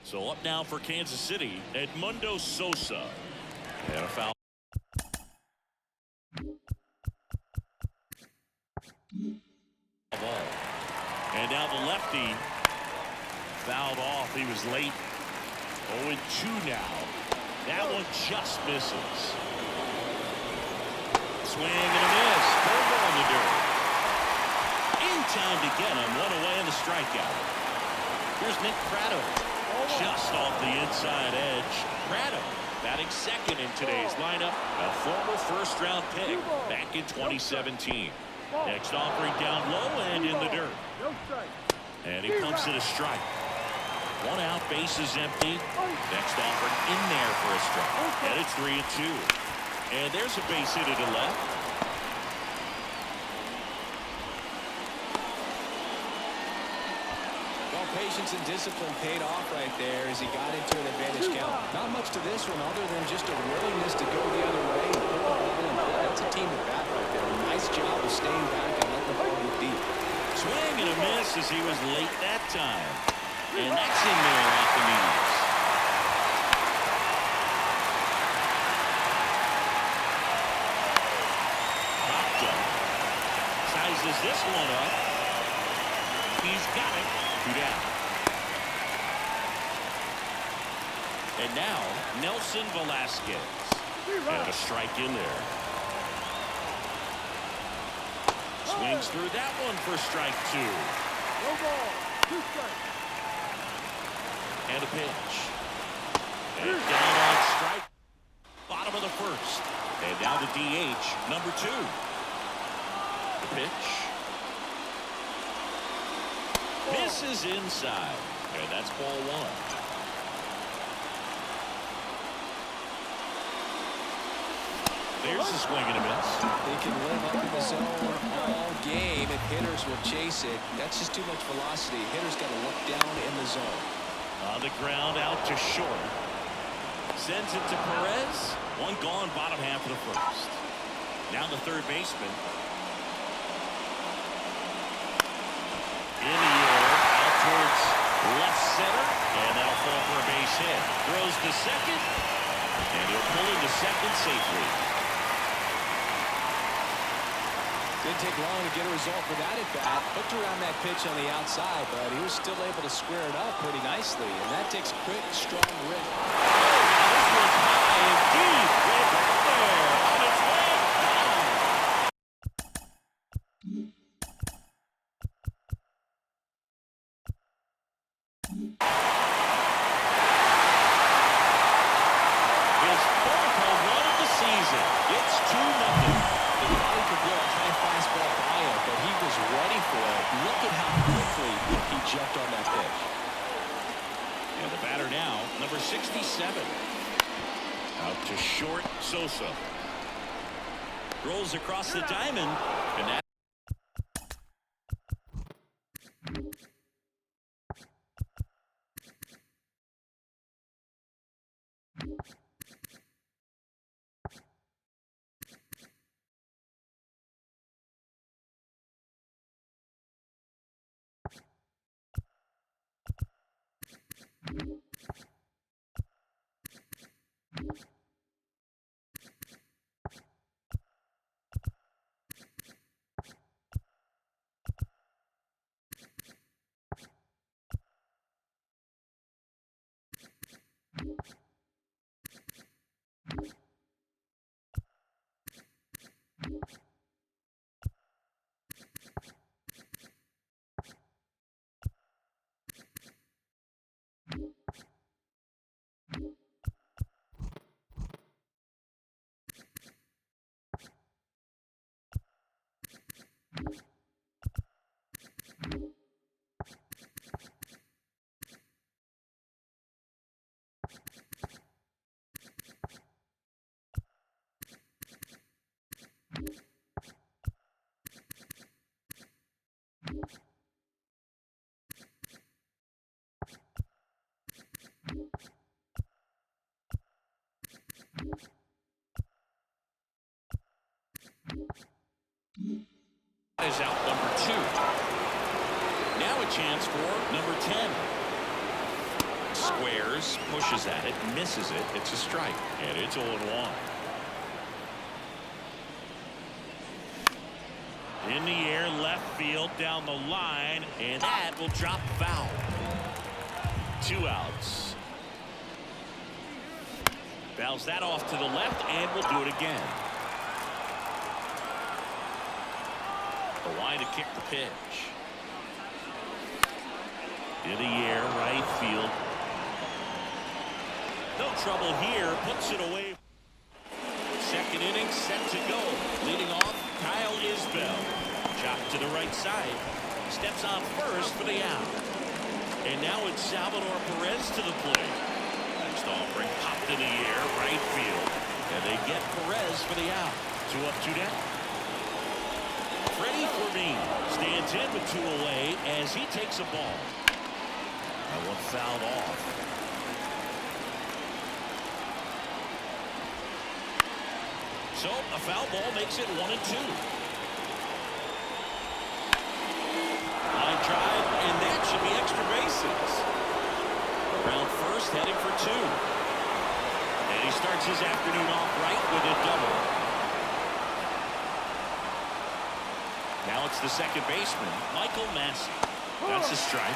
So up now for Kansas City, Edmundo Sosa. And a foul. And now the lefty fouled off. He was late. 0-2 now. That one just misses. Swing and a miss. Curveball in the dirt. In time to get him. One away in the strikeout. Here's Nick Pratto. Just off the inside edge. Pratto batting second in today's lineup. A former first-round pick back in 2017. Next offering down low and in the dirt. And he pumps it a strike. One out, bases empty. Next offering in there for a strike. And it's 3-2. And there's a base hit to the left. Well, patience and discipline paid off right there as he got into an advantage count. Not much to this one other than just a willingness to go the other way and put the ball in play. That's a team at bat right there. A nice job of staying back and letting the ball get deep. Swing and a miss as he was late that time. And that's in there at the knees. Popped up. Sizes this one up. He's got it. 2 down. And now Nelson Velasquez. And a strike in there. Swings through that one for strike 2. No ball. 2 strikes. And a pitch. And down on strike. Bottom of the first. And now the DH, number 2. The pitch. Misses inside. And that's ball 1. There's a swing and a miss. They can live up in the zone all game if hitters will chase it. That's just too much velocity. Hitters got to look down in the zone. On the ground, out to short. Sends it to Perez. One gone, bottom half of the first. Now the third baseman. In the air, out towards left center. And that'll fall for a base hit. Throws to second. And he'll pull into second safely. Didn't take long to get a result for that at bat. Hooked around that pitch on the outside, but he was still able to square it up pretty nicely. And that takes quick, strong wrist. This one's high and deep. Way back there. On its way down. His fourth home run of the season. It's 2-0. He could blow a high fastball by him, but he was ready for it. Look at how quickly he jumped on that pitch. And the batter now, number 67. Out to short, Sosa. Rolls across the diamond, and that. That's for number 10. Squares, pushes at it, misses it. It's a strike, and it's 0-1. In the air, left field, down the line, and that will drop foul. 2 outs. Fouls that off to the left, and will do it again. The line to kick the pitch. In the air, right field. No trouble here, puts it away. Second inning set to go. Leading off, Kyle Isbell. Chopped to the right side. Steps on first for the out. And now it's Salvador Perez to the plate. Next offering popped in the air, right field. And they get Perez for the out. 2 up, 2 down. Freddie Fermin stands in with 2 away as he takes a ball. That one fouled off. So a foul ball makes it 1-2. Line drive, and that should be extra bases. Around first, heading for 2. And he starts his afternoon off right with a double. Now it's the second baseman, Michael Massey. That's a strike.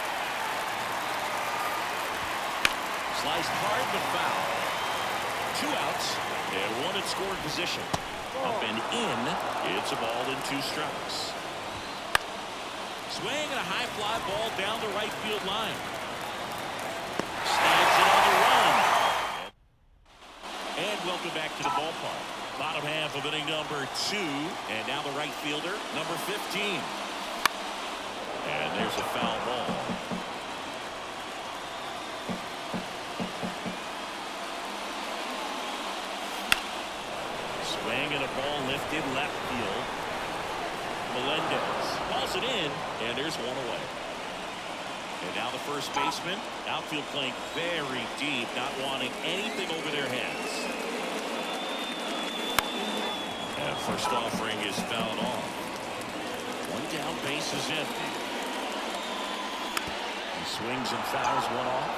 Sliced hard but foul. 2 outs and 1 in scoring position. Up and in, it's a ball and 2 strikes. Swing and a high fly ball down the right field line. Snags it on the run. And welcome back to the ballpark. Bottom half of inning number 2, and now the right fielder, number 15. And there's a foul ball. Swing and a ball lifted left field. Melendez calls it in, and there's 1 away. And now the first baseman, outfield playing very deep, not wanting anything over their heads. And first offering is fouled off. 1 down, base is empty. He swings and fouls 1 off.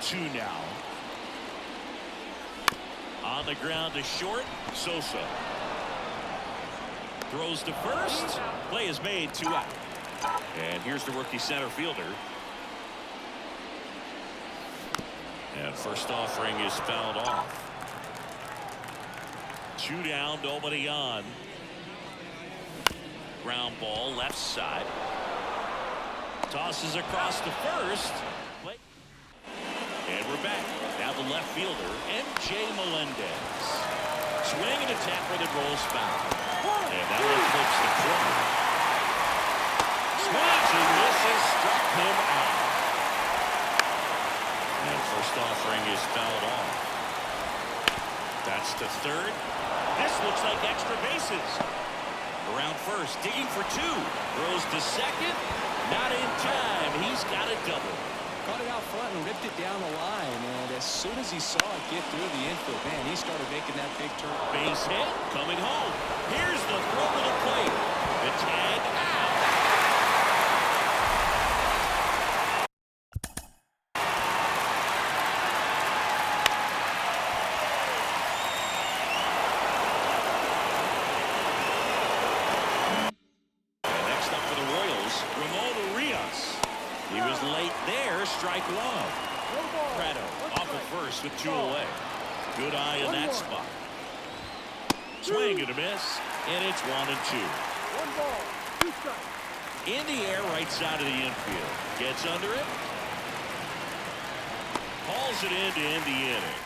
0-2 now. On the ground to short, Sosa. Throws to first. Play is made, 2 out. And here's the rookie center fielder. And first offering is fouled off. 2 down, nobody on. Ground ball, left side. Tosses across to first. And we're back. Now the left fielder, M.J. Melendez. Swing and a tapper that rolls foul. And that one flips the corner. Swings and misses, struck him out. And first offering is fouled off. That's to third. This looks like extra bases. Around first, digging for 2. Throws to second. Not in time. He's got a double. Caught it out front and ripped it down the line. And as soon as he saw it get through the infield, man, he started making that big turn. Base hit, coming home. Here's the throw to the plate. The tag out. He was late there, strike 1. Prado off at first with 2 away. Good eye in that spot. Swing and a miss, and it's 1-2. 1 ball, 2 strikes. In the air, right side of the infield. Gets under it. Calls it in to end the inning.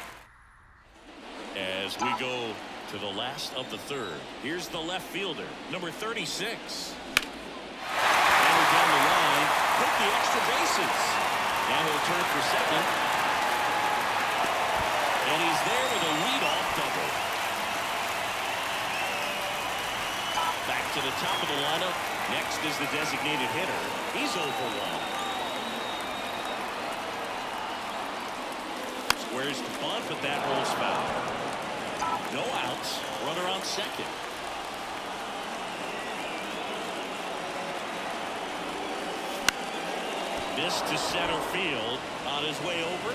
As we go to the last of the 3rd. Here's the left fielder, number 36. Down the line, took the extra bases. Now he'll turn for second. And he's there with a leadoff double. Back to the top of the lineup. Next is the designated hitter. He's 0 for 1. Squares the bunt, but that rolls foul. No outs. Runner on second. This to center field on his way over.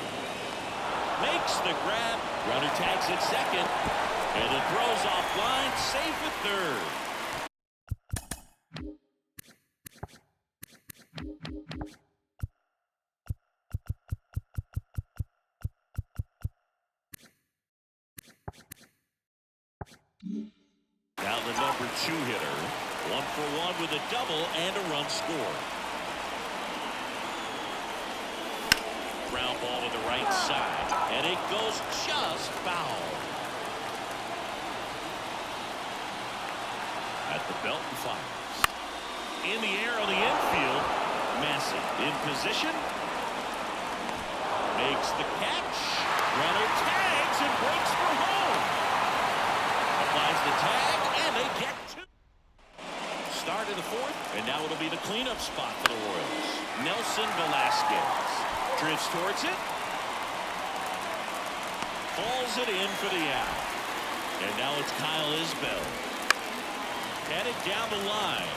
Makes the grab. Runner tags at second. And it throws off line. Safe at third. Now the number 2 hitter. 1 for 1 with a double and a run scored. Ground ball to the right side. And it goes just foul. At the belt and fires. In the air on the infield. Massive in position. Makes the catch. Runner tags and breaks for home. Applies the tag and they get 2. Start of the 4th, and now it'll be the cleanup spot for the Royals. Nelson Velasquez drifts towards it. Falls it in for the out. And now it's Kyle Isbell. Headed down the line.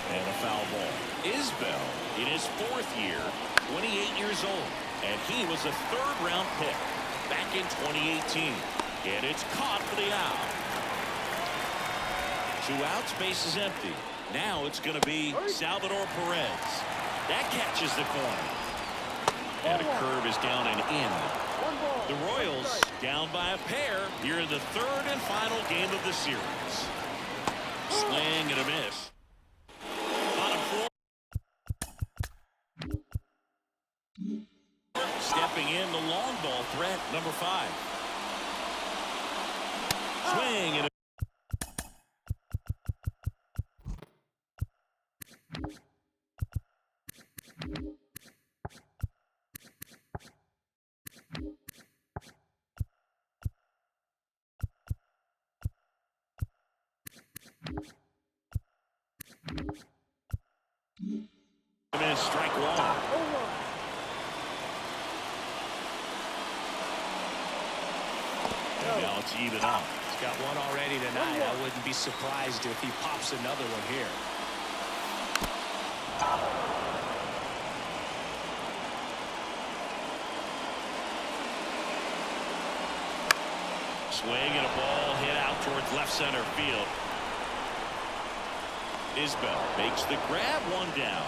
And a foul ball. Isbell in his 4th year, 28 years old. And he was a 3rd-round pick back in 2018. And it's caught for the out. 2 outs, base is empty. Now it's going to be Salvador Perez. That catches the corner. And a curve is down and in. The Royals down by a pair here in the 3rd and final game of the series. Swing and a miss. Bottom 4. Stepping in the long ball threat, number 5. Swing and a strike 1. And now it's even up. He's got 1 already tonight. I wouldn't be surprised if he pops another one here. Swing and a ball hit out towards left center field. Isbell makes the grab, 1 down.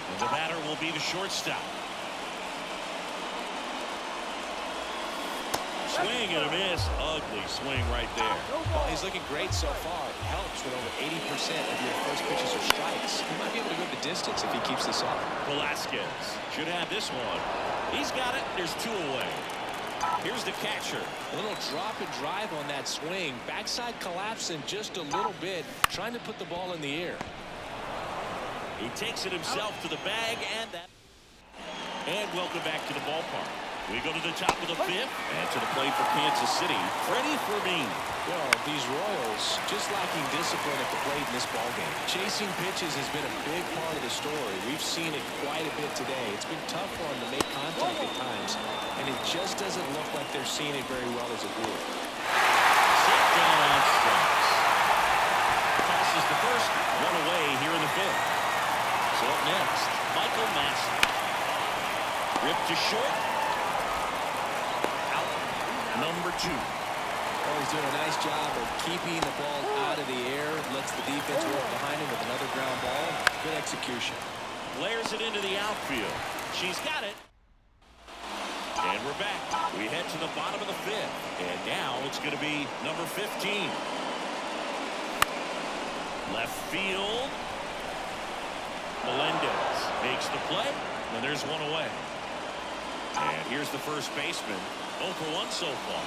And the batter will be the shortstop. Swing and a miss. Ugly swing right there. Well, he's looking great so far. It helps when over 80% of your first pitches are strikes. He might be able to go the distance if he keeps this up. Velasquez should have this one. He's got it. There's 2 away. Here's the catcher. A little drop and drive on that swing. Backside collapsing just a little bit, trying to put the ball in the air. He takes it himself to the bag, and that. And welcome back to the ballpark. We go to the top of the 5th, and to the plate for Kansas City, Freddie Fermin. Well, these Royals just lacking discipline at the plate in this ballgame. Chasing pitches has been a big part of the story. We've seen it quite a bit today. It's been tough for them to make contact at times, and it just doesn't look like they're seeing it very well as a group. Set down on strikes. Tosses the first, 1 away here in the 5th. So up next, Michael Massey. Ripped to short. Out, number 2. Well, he's doing a nice job of keeping the ball out of the air. Lets the defense work behind him with another ground ball. Good execution. Flares it into the outfield. She's got it. And we're back. We head to the bottom of the 5th. And now it's going to be number 15. Left field. Melendez makes the play, and there's 1 away. And here's the first baseman. 0 for 1 so far.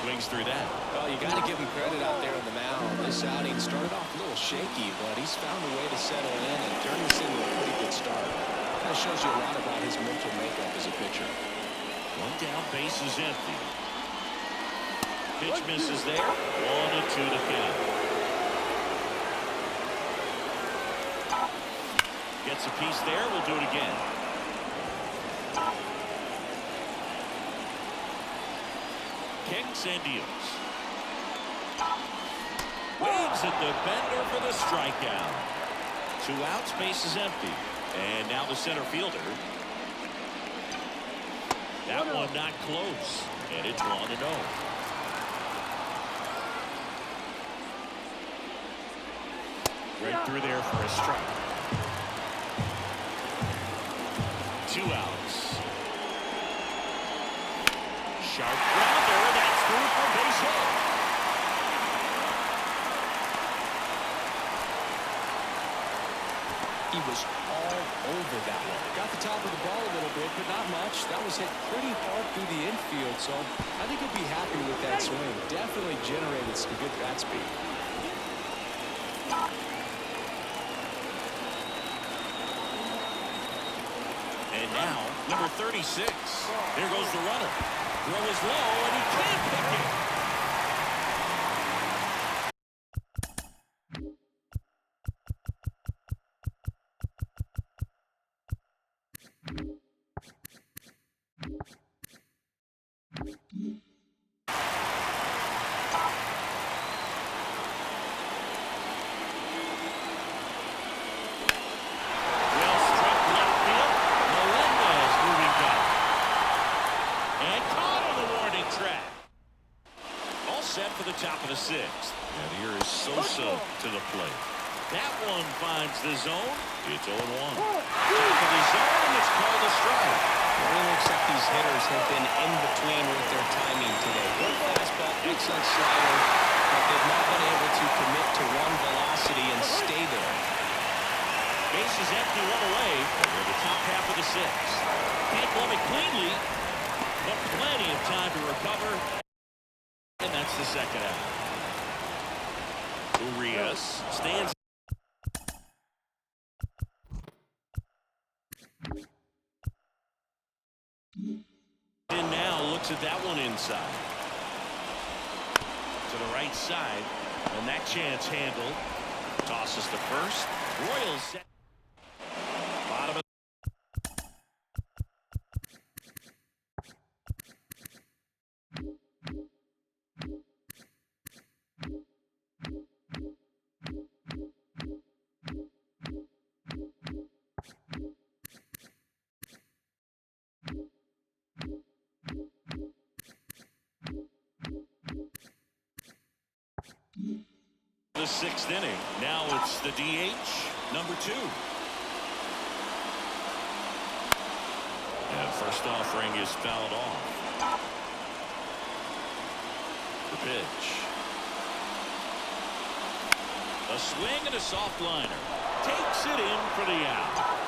Swings through that. Well, you got to give him credit out there on the mound. This outing started off a little shaky, but he's found a way to settle in and turn this into a pretty good start. That shows you a lot about his mental makeup as a pitcher. 1 down, base is empty. Pitch misses there. 1-2 the count. Gets a piece there. We'll do it again. Kicks and deals. Waves at the bender for the strikeout. 2 outs, base is empty. And now the center fielder. That one not close. And it's 1-0. Right through there for a strike. 2 outs. Sharp grounder. That's through for base hit. He was all over that one. Got the top of the ball a little bit, but not much. That was hit pretty hard through the infield, so I think he'll be happy with that swing. Definitely generated some good bat speed. And now, number 36. There goes the runner. Throw is low, and he can't pick it. Top of the 6th. And here is Sosa to the plate. That one finds the zone. It's 0-1. Top of the zone, and it's called a strike. It really looks like these hitters have been in between with their timing today. Good fastball, excellent slider, but they've not been able to commit to one velocity and stay there. Base is empty, 1 away. Over the top half of the 6th. Can't glove it cleanly, but plenty of time to recover. And that's the second out. Urias stands. And now looks at that one inside. To the right side. And that chance handled. Tosses to first. Royals set. Bottom of the 6th inning. Now it's the DH, number 2. And first offering is fouled off. The pitch. A swing and a soft liner. Takes it in for the out.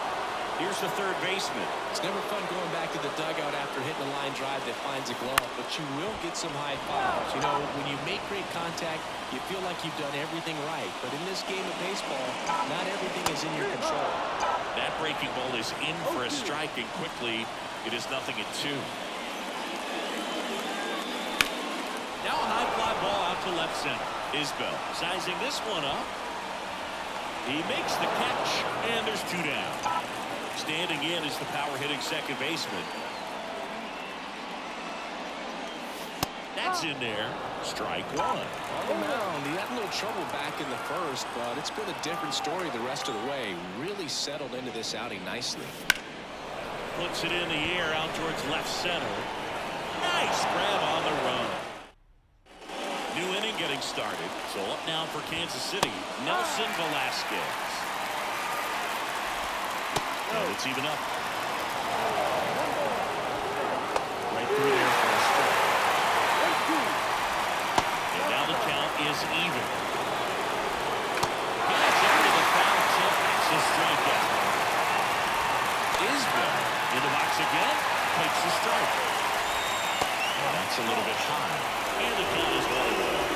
Here's the third baseman. It's never fun going back to the dugout after hitting a line drive that finds a glove, but you will get some high fives. You know, when you make great contact, you feel like you've done everything right. But in this game of baseball, not everything is in your control. That breaking ball is in for a strike, and quickly it is 0-2. Now a high fly ball out to left center. Isbell sizing this one up. He makes the catch, and there's 2 down. Standing in is the power-hitting second baseman. That's in there. Strike 1. On the mound, he had a little trouble back in the first, but it's been a different story the rest of the way. Really settled into this outing nicely. Puts it in the air out towards left center. Nice grab on the run. New inning getting started. So up now for Kansas City, Nelson Velasquez. And it's even up. Right through there for a strike. And now the count is even. Gets into the foul tip. It's a strikeout. Isbell in the box again. Takes the strike. Well, that's a little bit high. And the count is 1-1.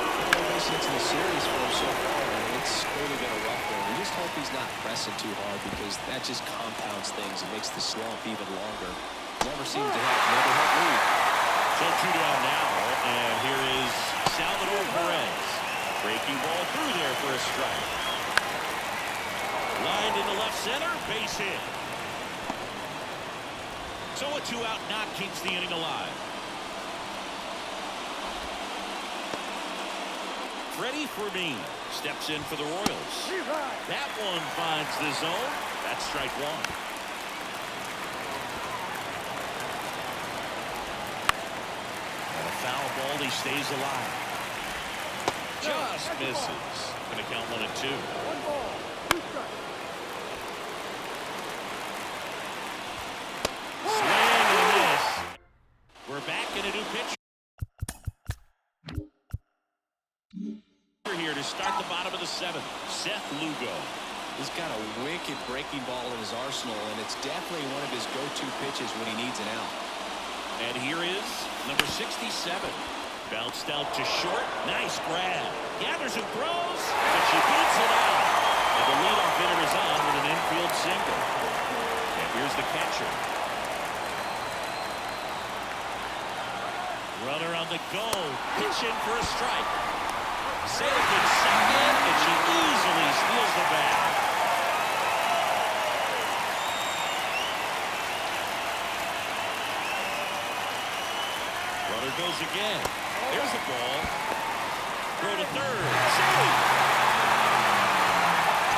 Into the series for him so far, and it's clearly been a rough one. We just hope he's not pressing too hard, because that just compounds things and makes the slump even longer. Never seemed to help. Never helped me. So 2 down now, and here is Salvador Perez. Breaking ball through there for a strike. Lined into left center, base hit. So a 2-out knock keeps the inning alive. Freddie for me steps in for the Royals. Revive. That one finds the zone. That's strike one. And a foul ball. He stays alive. Just misses. Going to count 1-2. 1 ball, 2 strikes. Swing and a miss. We're back in a new pitch. Here to start the bottom of the 7th. Seth Lugo. He's got a wicked breaking ball in his arsenal, and it's definitely one of his go-to pitches when he needs an out. And here is number 67. Bounced out to short. Nice grab. Gathers and throws, but she beats it out. And the leadoff hitter is on with an infield single. And here's the catcher. Runner on the go. Pitching for a strike. Sailed in second, and she easily steals the bag. Runner goes again. There's the ball. Throw to third. Save.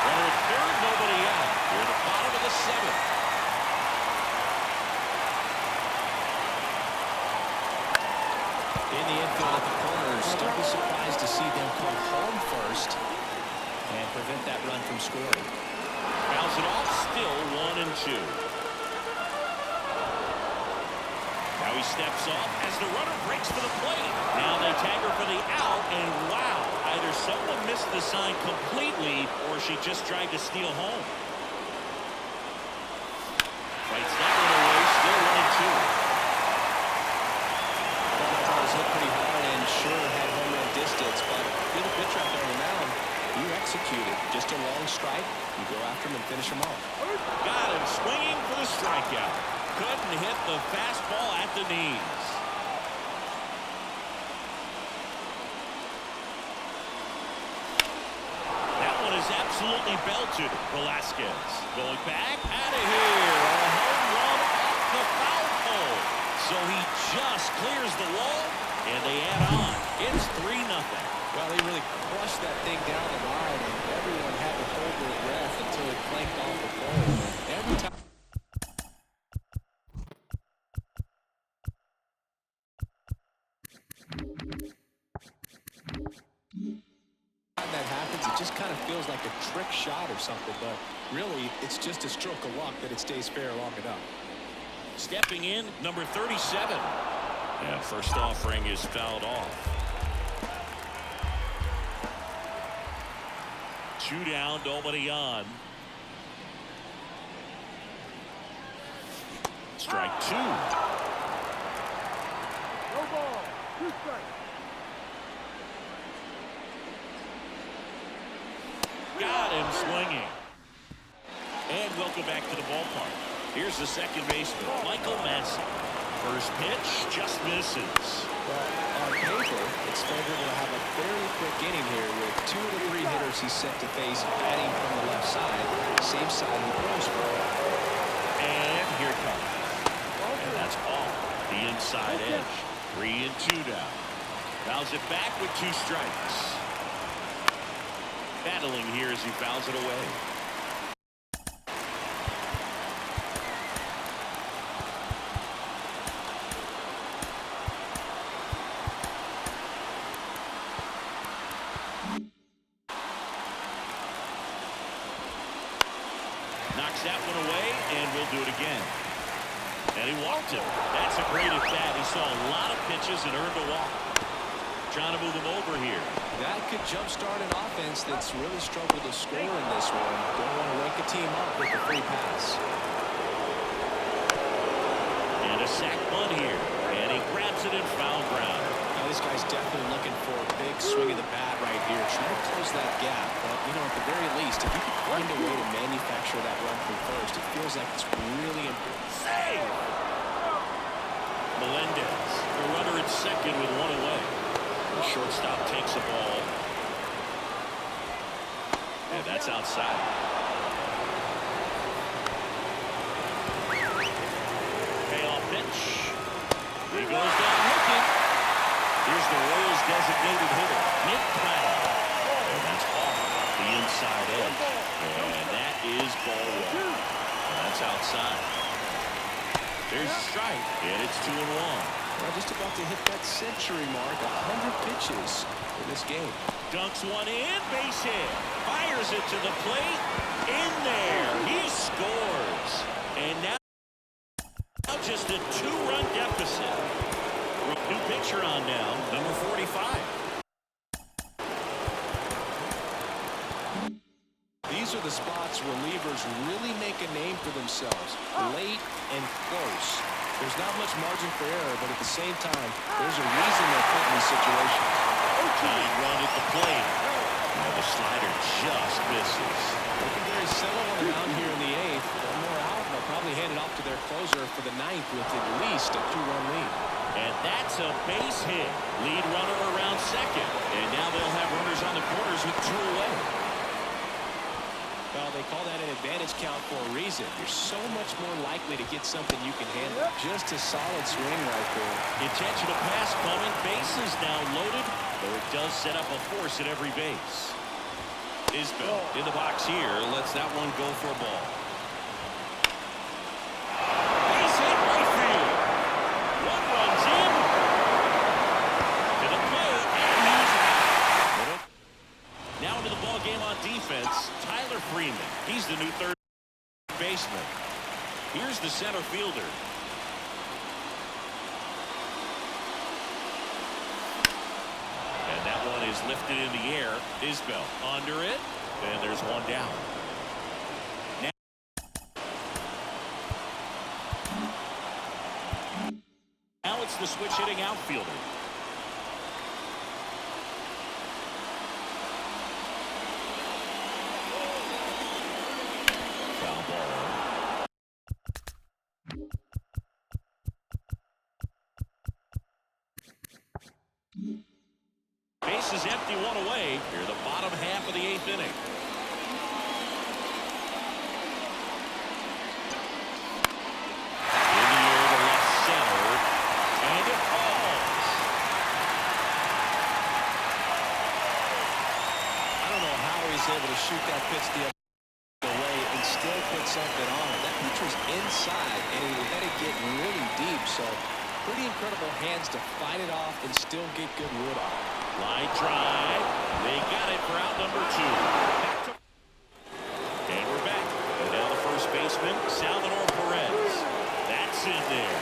Runner at third, nobody out. We're at the bottom of the 7th. In the infield at the corners, don't be surprised to see them come home first and prevent that run from scoring. Bounce it off, still 1-2. Now he steps off as the runner breaks for the plate. Now they tag her for the out, and wow, either someone missed the sign completely or she just tried to steal home. Fights that one away, still 1-2. Hit pretty hard and sure had home run distance, but you're the pitcher out there on the mound. You executed. Just a long strike. You go after him and finish him off. Got him swinging for the strikeout. Couldn't hit the fastball at the knees. That one is absolutely belted. Velasquez going back out of here. A home run off the foul pole. So he just clears the wall, and they add on. It's 3-0. Well, he really crushed that thing down the line, and everyone had to hold their breath until it clanked off the pole. Every time that happens, it just kind of feels like a trick shot or something, but really, it's just a stroke of luck that it stays fair long enough. Stepping in, number 37. And first offering is fouled off. 2 down, nobody on. Strike 2. No ball, 2 strikes. Got him swinging. And welcome back to the ballpark. Here's the second baseman, Michael Madsen. First pitch just misses. Well, on paper, it's favorable to have a fairly quick inning here with 2 of the 3 hitters he's set to face batting from the left side, same side of the post. And here it comes. And that's all. The inside edge. 3-2 down. Fouls it back with 2 strikes. Battling here as he fouls it away. Knocks that one away, and we'll do it again. And he walked him. That's a great at bat. He saw a lot of pitches and earned a walk. Trying to move him over here. That could jumpstart an offense that's really struggled to score in this one. Don't want to wake a team up with a free pass. And a sac bunt here. And he grabs it in foul ground. Now this guy's definitely looking for a big swing of the bat right here. Trying to close that gap. But, you know, at the very least, if you can find a way to manufacture that run from first, it feels like it's really important. Save! Melendez, the runner at second with 1 away. The shortstop takes the ball. And that's outside. Payoff pitch. He goes down looking. Here's the Royals' designated hitter, Nick Pratt. side edge. And that is ball one. And that's outside. There's a strike, and it's 2-1. Well, just about to hit that century mark, 100 pitches in this game. Dunks one in, base hit. Fires it to the plate. In there. He scores. And now just a 2-run deficit. New pitcher on now, number 45. These are the spots relievers really make a name for themselves. Late and close. There's not much margin for error, but at the same time, there's a reason they're put in these situations. Tying run at the plate. And the slider just misses. Looking very settled on the mound here in the eighth. One more out, and they'll probably hand it off to their closer for the ninth with at least a 2-run lead. And that's a base hit. Lead runner around second. And now they'll have runners on the corners with 2 away. Well, they call that an advantage count for a reason. You're so much more likely to get something you can handle. Just a solid swing right there. Intentional pass coming. Bases now loaded, though it does set up a force at every base. Isbell in the box here. Lets that one go for a ball. Base hit right field. One runs in. To the plate. And he's out. Now into the ball game on defense. Tyler Freeman. He's the new third baseman. Here's the center fielder. And that one is lifted in the air. Isbell under it. And there's one down. Now it's the switch hitting outfielder. Foul ball. Base is empty, one away. Here, the bottom half of the 8th inning. In the air to left center, and it falls. I don't know how he's able to shoot that pitch the other way and still put something on it. That pitch was inside, and he let it get really deep. So pretty incredible hands to fight it off and still get good wood on it. Line drive. They got it for out number 2. And we're back. And now the first baseman, Salvador Perez. That's in there.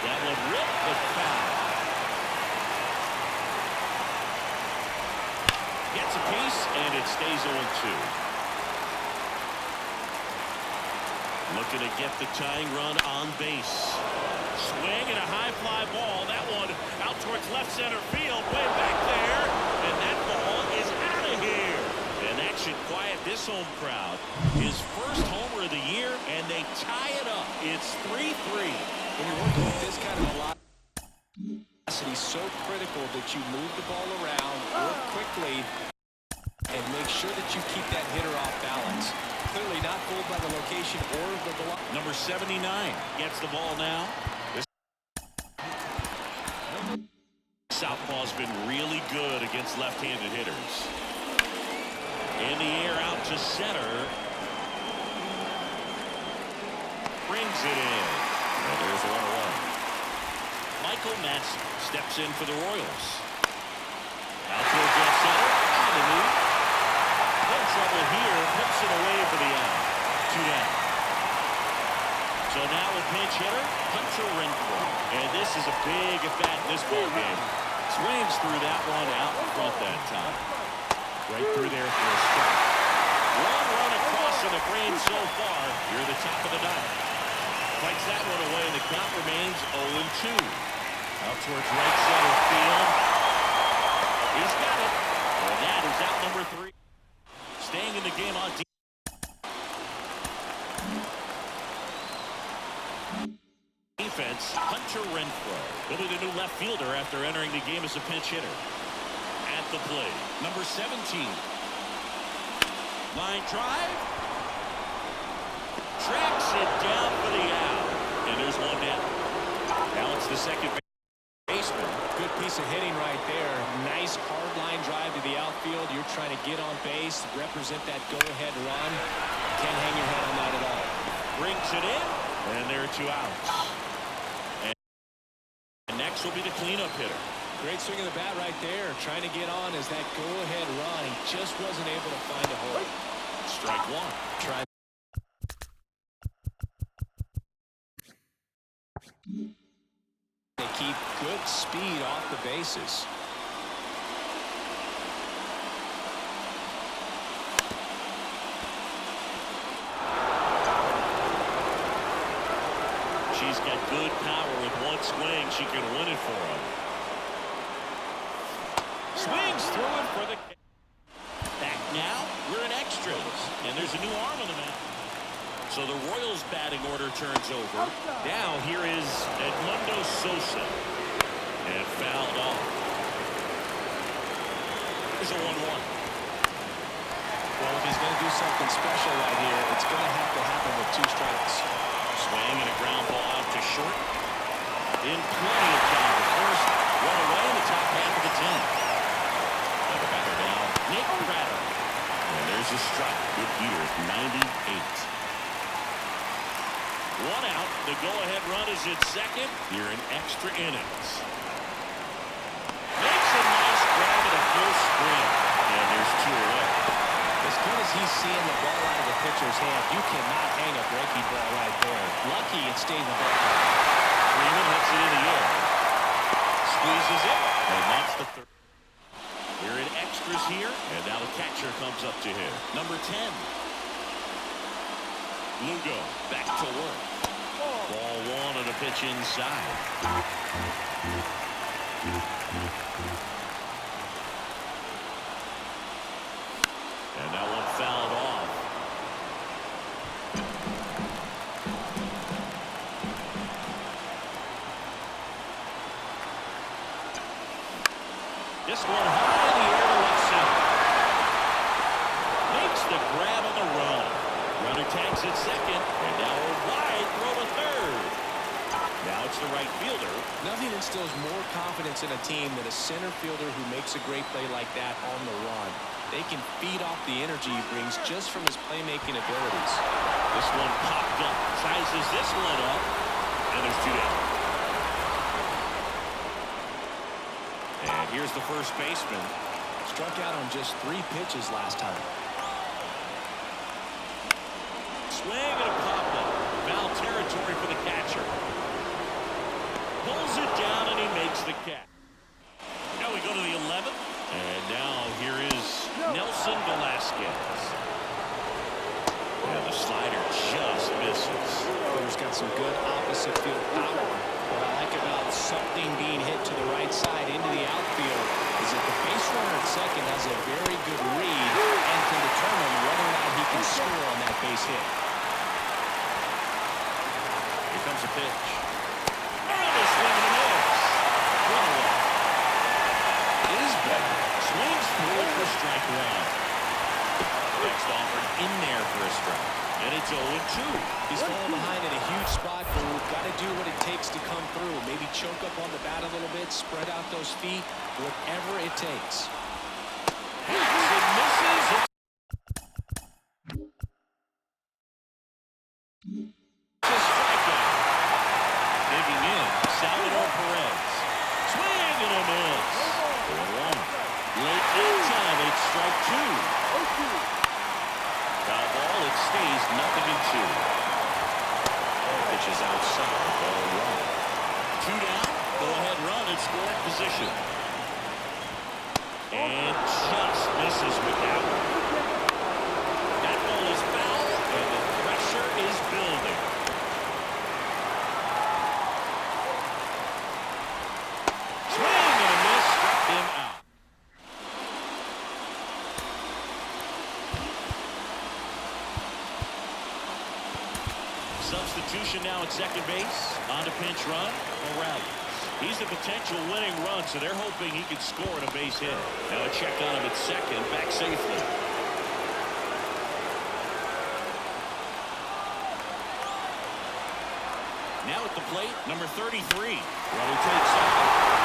That one ripped the foul. Gets a piece, and it stays 0-2. Looking to get the tying run on base. Swing and a high fly ball. That one out towards left center field. Way back there. And that ball is out of here. And that should quiet this home crowd. His first homer of the year, and they tie it up. It's 3-3. When you're working with this kind of velocity, it's so critical that you move the ball around, work quickly, and make sure that you keep that hitter off balance. Clearly not fooled by the location or the velocity. Number 79 gets the ball now. Southpaw's been really good against left-handed hitters. In the air out to center. Brings it in. And there's one away. Michael Madsen steps in for the Royals. Out towards left center. On the move. No trouble here. Puts it away for the out. 2 down. So now a pinch hitter, Hunter Renfroe. And this is a big at-bat in this ball game. Swings through that one out in front that time. Right through there for a strike. One run across in the frame so far. You're the top of the ninth. Fights that one away, and the count remains 0-2. Out towards right center field. He's got it. And that is out number 3. Staying in the game on defense, Hunter Renfroe. He'll be the new left fielder after entering the game as a pinch hitter. At the plate, number 17. Line drive. Tracks it down for the out. And there's one down. Now it's the second baseman. Good piece piece of hitting right there. Nice hard line drive to the outfield. You're trying to get on base, represent that go-ahead run. Can't hang your head on that at all. Brings it in, and there are 2 outs. And next will be the cleanup hitter. Great swing of the bat right there. Trying to get on as that go-ahead run. He just wasn't able to find a hole. Strike 1. Trying. They keep good speed off the bases. She's got good power. With one swing, she can win it for him. Swings through it for the... Back now, we're in extras. And there's a new arm on the mound. So the Royals' batting order turns over. Now here is Edmundo Sosa. And fouled off. There's a 1-1. Well, if he's going to do something special right here, it's going to have to happen with 2 strikes. Swing and a ground ball out to short. In plenty of time. The first one away in the top half of the 10th. And the batter now, Nick Pratt. And there's a strike. Good heater at 98. 1 out. The go-ahead run is at second here in extra innings. Makes a nice grab at a full sprint. And there's 2 away. As good as he's seeing the ball out of the pitcher's hand, you cannot hang a breaking ball right there. Lucky it stayed in the ballpark. Freeman hits it in the air. Squeezes it. And that's the third. We're in extras here. And now the catcher comes up to him. Number 10. Lugo back to work. Ball 1 on a pitch inside. And that one fouled off. This one high in the air to left center. Makes the grab on the run. Runner tags at second, and now a wide throw to third. Now it's the right fielder. Nothing instills more confidence in a team than a center fielder who makes a great play like that on the run. They can feed off the energy he brings just from his playmaking abilities. This one popped up, sizes this one up, and there's 2 down. And here's the first baseman. Struck out on just 3 pitches last time. Swing and a pop-up. Foul territory for the catcher. Pulls it down and he makes the catch. Now we go to the 11th. And now here is Nelson Velasquez. And the slider just misses. He's got some good opposite field power. What I like about something being hit to the right side into the outfield is that the base runner at second has a very good read and can determine whether or not he can score on that base hit. Here comes a pitch. And a swing and a miss. 1 away. Is better. Swings through it for strike 1. Next offered in there for a strike. And it's 0-2. He's falling behind in a huge spot, but we've got to do what it takes to come through. Maybe choke up on the bat a little bit, spread out those feet, whatever it takes. It misses. Just strikeout. Digging in, Salvador Perez. Swing and a miss. 4-1. Late in time, it's strike 2. Foul ball, it stays 0-2. Pitches outside, ball 1. 2 down, go ahead run at scoring position. And just misses with that one. That ball is foul, and the pressure is building. Swing and a miss, struck him out. Substitution now at second base. On to pinch run, Morales. He's the potential winning run, so they're hoping he can score on a base hit. Now a check on him at second, back safely. Now at the plate, number 33. Runner takes off.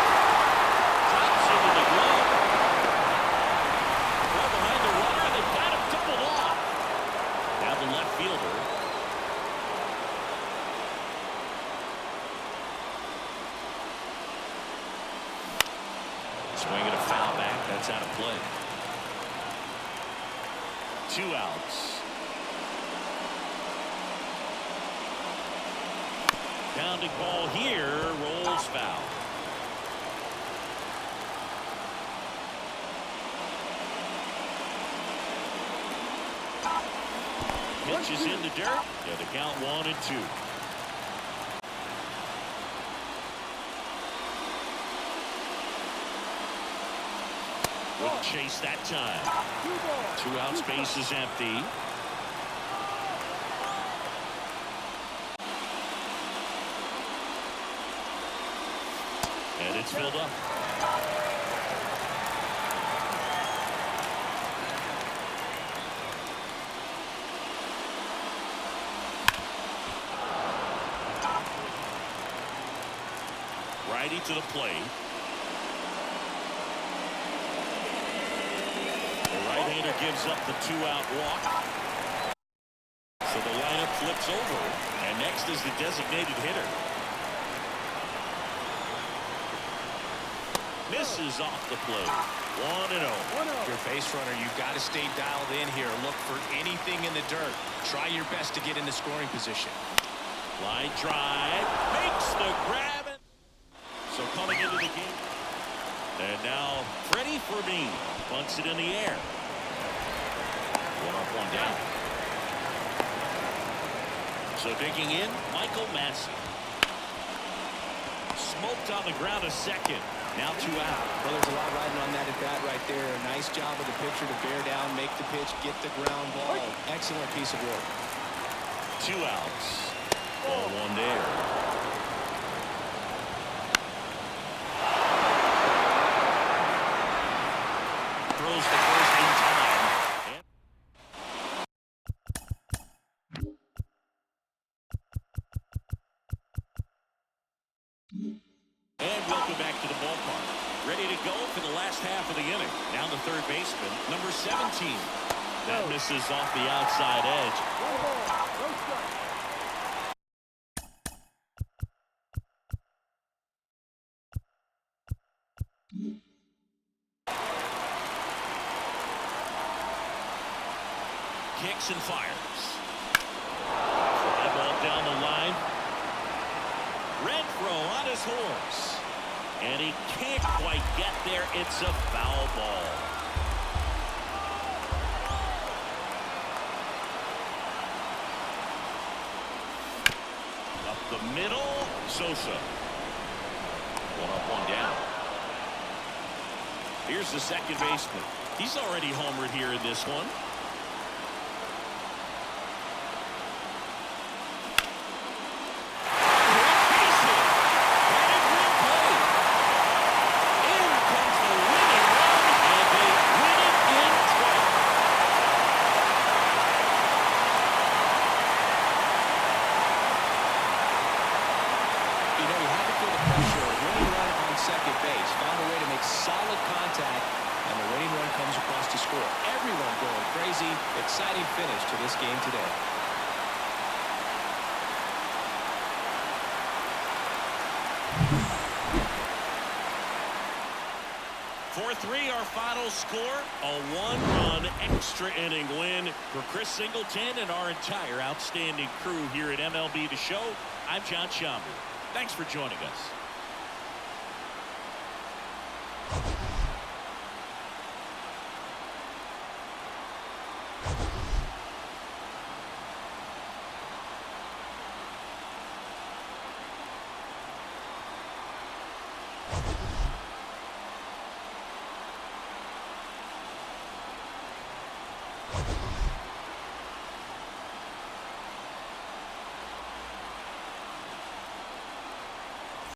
Swing and a foul back. That's out of play. 2 outs. Pounding ball here, rolls foul. Pitch is in the dirt. Yeah, the count 1-2. Wouldn't chase that time. 2 outs, base is empty. And it's filled up. Righty to the plate. The right-hander gives up the 2-out walk. So the lineup flips over. And next is the designated hitter. Misses off the plate. 1-0. If you're a base runner, you've got to stay dialed in here. Look for anything in the dirt. Try your best to get into scoring position. Line drive. Makes the grab. So coming into the game. And now Freddie Fermin bunts it in the air. 1 up, 1 down. So digging in, Michael Massey. Smoked on the ground a second. Now 2 out. Well, there's a lot riding on that at bat right there. A nice job of the pitcher to bear down, make the pitch, get the ground ball. Excellent piece of work. 2 outs. Ball 1 there. Throws the first in time. And welcome back to the ballpark. Ready to go for the last half of the inning. Now the third baseman, number 17. That misses off the outside edge. Kicks and fires. Fly ball down the line. Renfro on his horse. And he can't quite get there. It's a foul ball. Up the middle. Sosa. 1 up, 1 down. Here's the second baseman. He's already homered here in this one. Exciting finish to this game today. 4-3 our final score. A 1-run extra inning win for Chris Singleton and our entire outstanding crew here at MLB The Show. I'm John Schaumburg. Thanks for joining us.